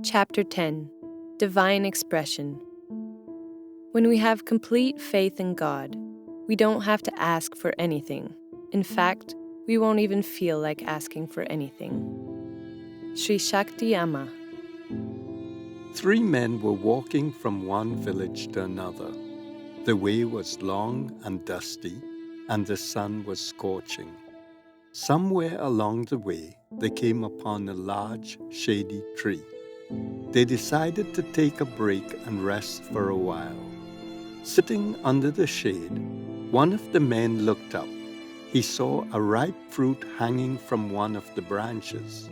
Chapter 10 Divine Expression. When we have complete faith in God, we don't have to ask for anything. In fact, we won't even feel like asking for anything. Sri Shakti Amma. 3 men were walking from one village to another. The way was long and dusty, and the sun was scorching. Somewhere along the way, they came upon a large, shady tree. They decided to take a break and rest for a while. Sitting under the shade, one of the men looked up. He saw a ripe fruit hanging from one of the branches.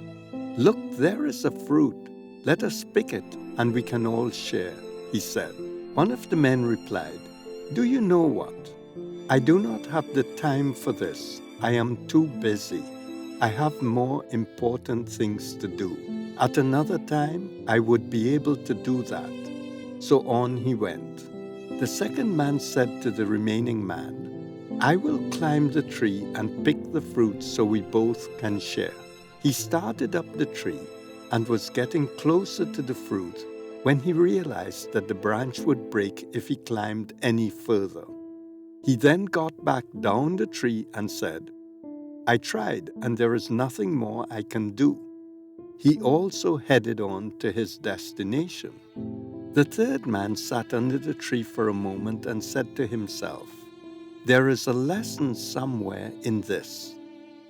"Look, there is a fruit. Let us pick it, and we can all share," he said. One of the men replied, "Do you know what? I do not have the time for this. I am too busy. I have more important things to do. At another time, I would be able to do that." So on he went. The second man said to the remaining man, "I will climb the tree and pick the fruit so we both can share." He started up the tree and was getting closer to the fruit when he realized that the branch would break if he climbed any further. He then got back down the tree and said, "I tried, and there is nothing more I can do." He also headed on to his destination. The third man sat under the tree for a moment and said to himself, "There is a lesson somewhere in this."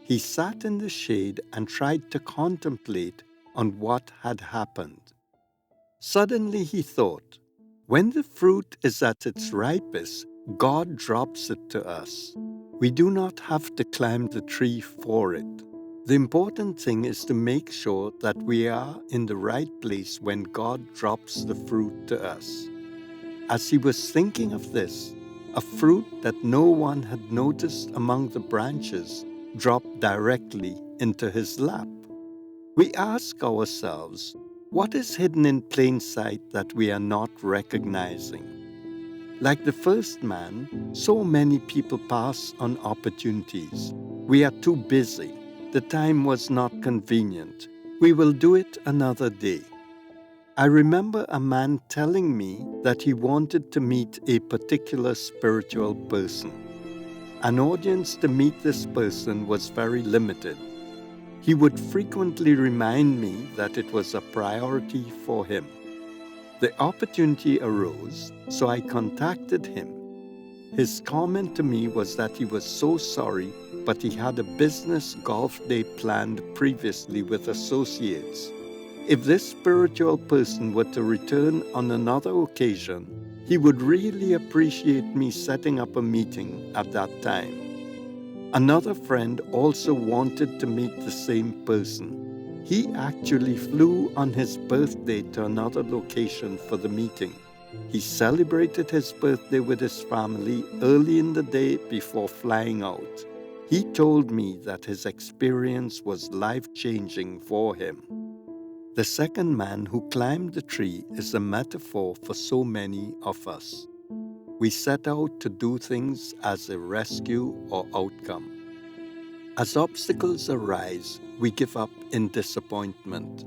He sat in the shade and tried to contemplate on what had happened. Suddenly he thought, when the fruit is at its ripest, God drops it to us. We do not have to climb the tree for it. The important thing is to make sure that we are in the right place when God drops the fruit to us. As he was thinking of this, a fruit that no one had noticed among the branches dropped directly into his lap. We ask ourselves, what is hidden in plain sight that we are not recognizing? Like the first man, so many people pass on opportunities. We are too busy. The time was not convenient. We will do it another day. I remember a man telling me that he wanted to meet a particular spiritual person. An audience to meet this person was very limited. He would frequently remind me that it was a priority for him. The opportunity arose, so I contacted him. His comment to me was that he was so sorry, but he had a business golf day planned previously with associates. If this spiritual person were to return on another occasion, he would really appreciate me setting up a meeting at that time. Another friend also wanted to meet the same person. He actually flew on his birthday to another location for the meeting. He celebrated his birthday with his family early in the day before flying out. He told me that his experience was life-changing for him. The second man who climbed the tree is a metaphor for so many of us. We set out to do things as a rescue or outcome. As obstacles arise, we give up in disappointment.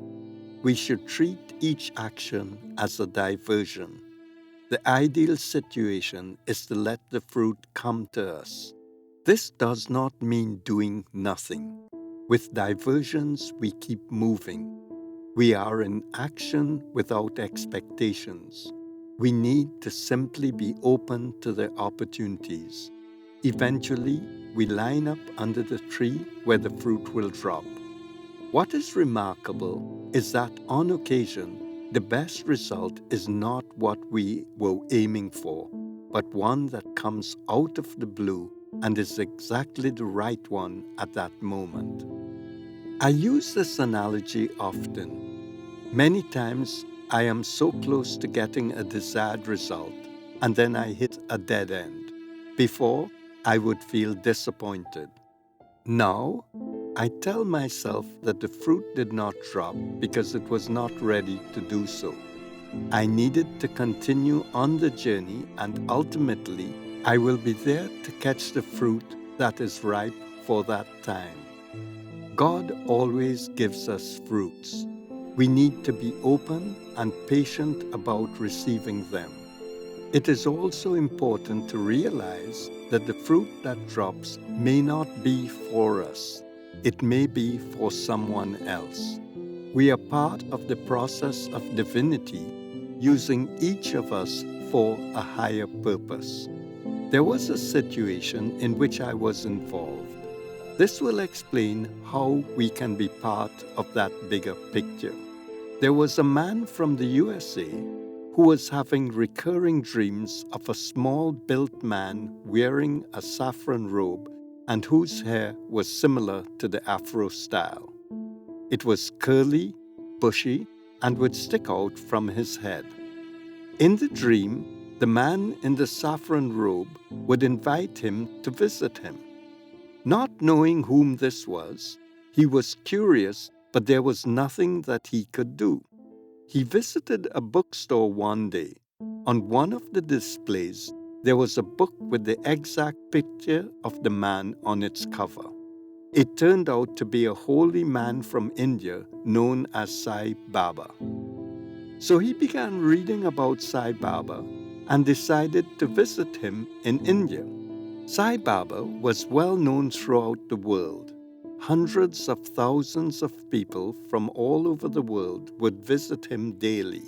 We should treat each action as a diversion. The ideal situation is to let the fruit come to us. This does not mean doing nothing. With diversions, we keep moving. We are in action without expectations. We need to simply be open to the opportunities. Eventually, we line up under the tree where the fruit will drop. What is remarkable is that on occasion, the best result is not what we were aiming for, but one that comes out of the blue and is exactly the right one at that moment. I use this analogy often. Many times, I am so close to getting a desired result, and then I hit a dead end. Before, I would feel disappointed. Now, I tell myself that the fruit did not drop because it was not ready to do so. I needed to continue on the journey, and ultimately, I will be there to catch the fruit that is ripe for that time. God always gives us fruits. we need to be open and patient about receiving them. It is also important to realize that the fruit that drops may not be for us. It may be for someone else. We are part of the process of divinity, using each of us for a higher purpose. There was a situation in which I was involved. This will explain how we can be part of that bigger picture. There was a man from the USA who was having recurring dreams of a small-built man wearing a saffron robe and whose hair was similar to the Afro style. It was curly, bushy, and would stick out from his head. In the dream, the man in the saffron robe would invite him to visit him. Not knowing whom this was, he was curious, but there was nothing that he could do. He visited a bookstore one day. On one of the displays, there was a book with the exact picture of the man on its cover. It turned out to be a holy man from India known as Sai Baba. So he began reading about Sai Baba and decided to visit him in India. Sai Baba was well known throughout the world. Hundreds of thousands of people from all over the world would visit him daily.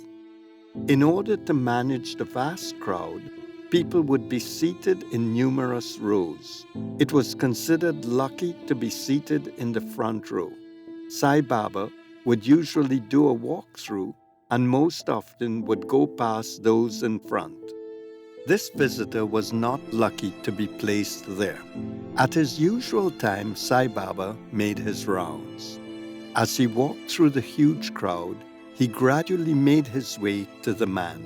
In order to manage the vast crowd, people would be seated in numerous rows. It was considered lucky to be seated in the front row. Sai Baba would usually do a walkthrough and most often would go past those in front. This visitor was not lucky to be placed there. At his usual time, Sai Baba made his rounds. As he walked through the huge crowd, he gradually made his way to the man.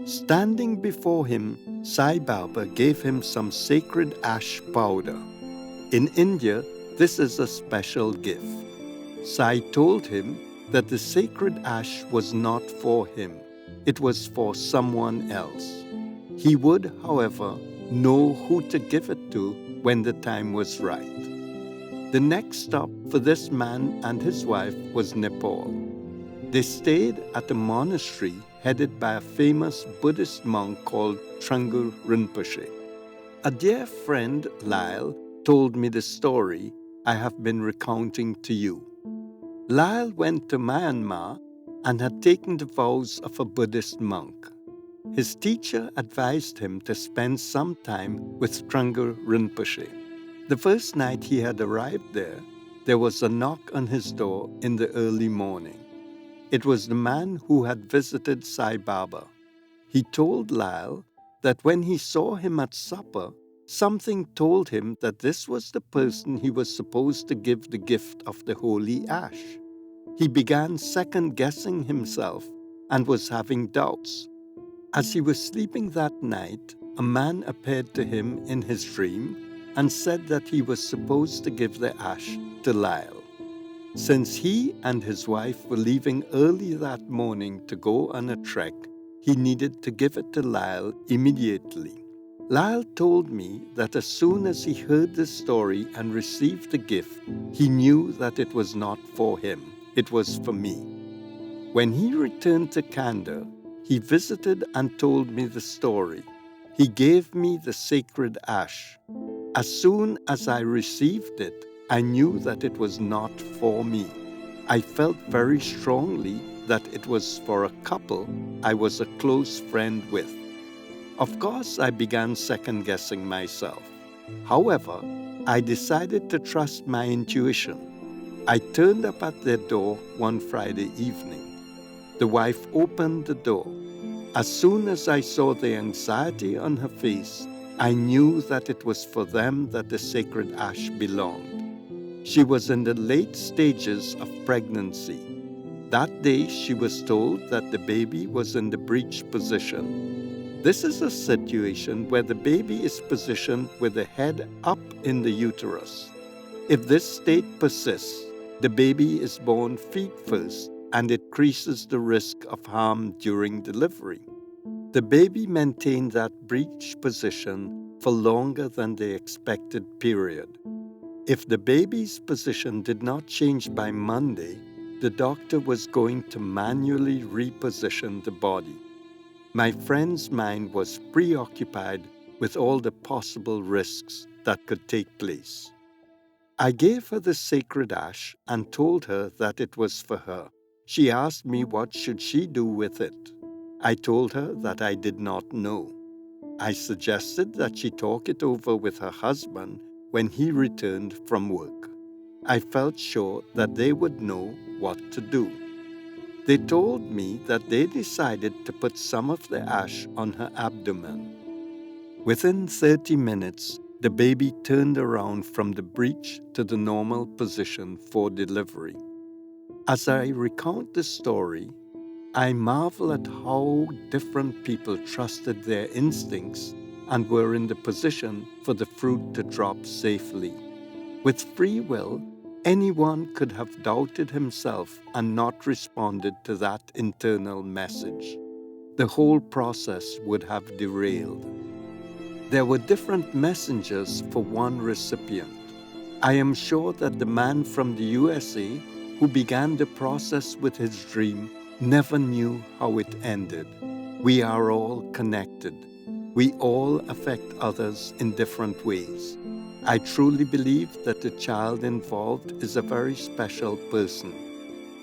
Standing before him, Sai Baba gave him some sacred ash powder. In India, this is a special gift. Sai told him that the sacred ash was not for him. It was for someone else. He would, however, know who to give it to when the time was right. The next stop for this man and his wife was Nepal. They stayed at a monastery headed by a famous Buddhist monk called Trungur Rinpoche. A dear friend, Lyle, told me the story I have been recounting to you. Lyle went to Myanmar and had taken the vows of a Buddhist monk. His teacher advised him to spend some time with Trungur Rinpoche. The first night he had arrived there was a knock on his door in the early morning. It was the man who had visited Sai Baba. He told Lyle that when he saw him at supper, something told him that this was the person he was supposed to give the gift of the holy ash. He began second-guessing himself and was having doubts. As he was sleeping that night, a man appeared to him in his dream and said that he was supposed to give the ash to Lyle. Since he and his wife were leaving early that morning to go on a trek, he needed to give it to Lyle immediately. Lyle told me that as soon as he heard the story and received the gift, he knew that it was not for him, it was for me. When he returned to Kandar, he visited and told me the story. He gave me the sacred ash. As soon as I received it, I knew that it was not for me. I felt very strongly that it was for a couple I was a close friend with. Of course, I began second-guessing myself. However, I decided to trust my intuition. I turned up at their door one Friday evening. The wife opened the door. As soon as I saw the anxiety on her face, I knew that it was for them that the sacred ash belonged. She was in the late stages of pregnancy. That day, she was told that the baby was in the breech position. This is a situation where the baby is positioned with the head up in the uterus. If this state persists, the baby is born feet first, and it increases the risk of harm during delivery. The baby maintained that breech position for longer than the expected period. If the baby's position did not change by Monday, the doctor was going to manually reposition the body. My friend's mind was preoccupied with all the possible risks that could take place. I gave her the sacred ash and told her that it was for her. She asked me what should she do with it. I told her that I did not know. I suggested that she talk it over with her husband when he returned from work. I felt sure that they would know what to do. They told me that they decided to put some of the ash on her abdomen. Within 30 minutes, the baby turned around from the breech to the normal position for delivery. As I recount the story, I marvel at how different people trusted their instincts and were in the position for the fruit to drop safely. With free will, anyone could have doubted himself and not responded to that internal message. The whole process would have derailed. There were different messengers for one recipient. I am sure that the man from the USA who began the process with his dream never knew how it ended. We are all connected. We all affect others in different ways. I truly believe that the child involved is a very special person.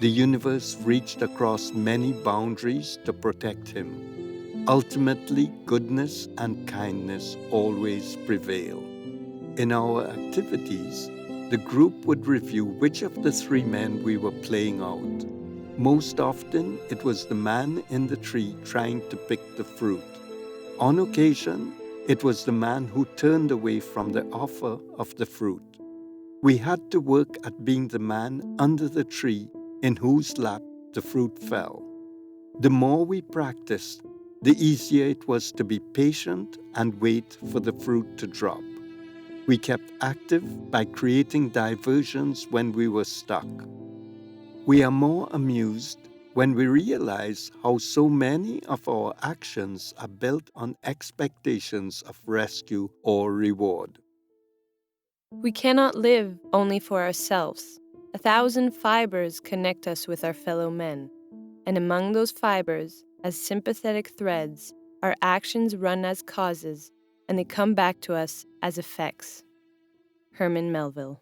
The universe reached across many boundaries to protect him. Ultimately, goodness and kindness always prevail. In our activities, the group would review which of the three men we were playing out. Most often, it was the man in the tree trying to pick the fruit. On occasion, it was the man who turned away from the offer of the fruit. We had to work at being the man under the tree in whose lap the fruit fell. The more we practiced, the easier it was to be patient and wait for the fruit to drop. We kept active by creating diversions when we were stuck. We are more amused when we realize how so many of our actions are built on expectations of rescue or reward. We cannot live only for ourselves. 1,000 fibers connect us with our fellow men, and among those fibers, as sympathetic threads, our actions run as causes, and they come back to us as effects. Herman Melville.